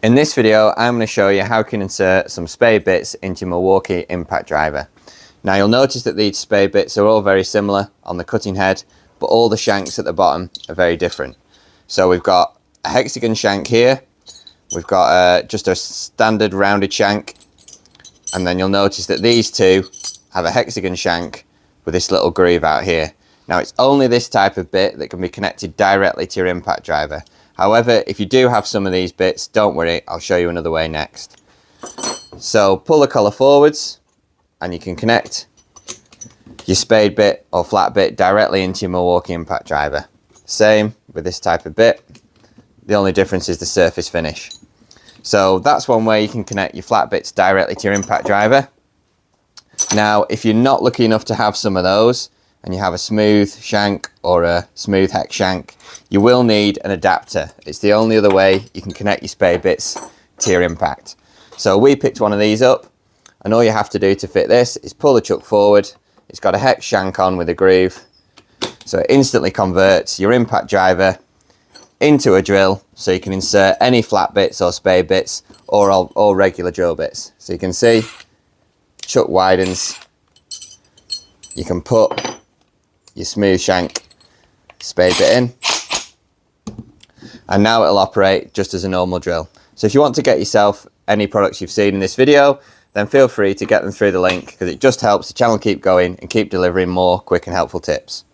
In this video, I'm going to show you how you can insert some Spade bits into your Milwaukee impact driver. Now you'll notice that these Spade bits are all very similar on the cutting head, but all the shanks at the bottom are very different. So we've got a hexagon shank here, we've got just a standard rounded shank, and then you'll notice that these two have a hexagon shank with this little groove out here. Now it's only this type of bit that can be connected directly to your impact driver. However, if you do have some of these bits, don't worry, I'll show you another way next. So pull the collar forwards and you can connect your Spade bit or flat bit directly into your Milwaukee impact driver. Same with this type of bit. The only difference is the surface finish. So that's one way you can connect your flat bits directly to your impact driver. Now, if you're not lucky enough to have some of those, and you have a smooth shank or a smooth hex shank, you will need an adapter. It's the only other way you can connect your Spade bits to your impact. So we picked one of these up, and all you have to do to fit this is pull the chuck forward. It's got a hex shank on with a groove, so it instantly converts your impact driver into a drill, so you can insert any flat bits or Spade bits or all regular drill bits. So you can see, chuck widens, you can put your smooth shank Spade bit in, and now it'll operate just as a normal drill. So if you want to get yourself any products you've seen in this video, then feel free to get them through the link, because it just helps the channel keep going and keep delivering more quick and helpful tips.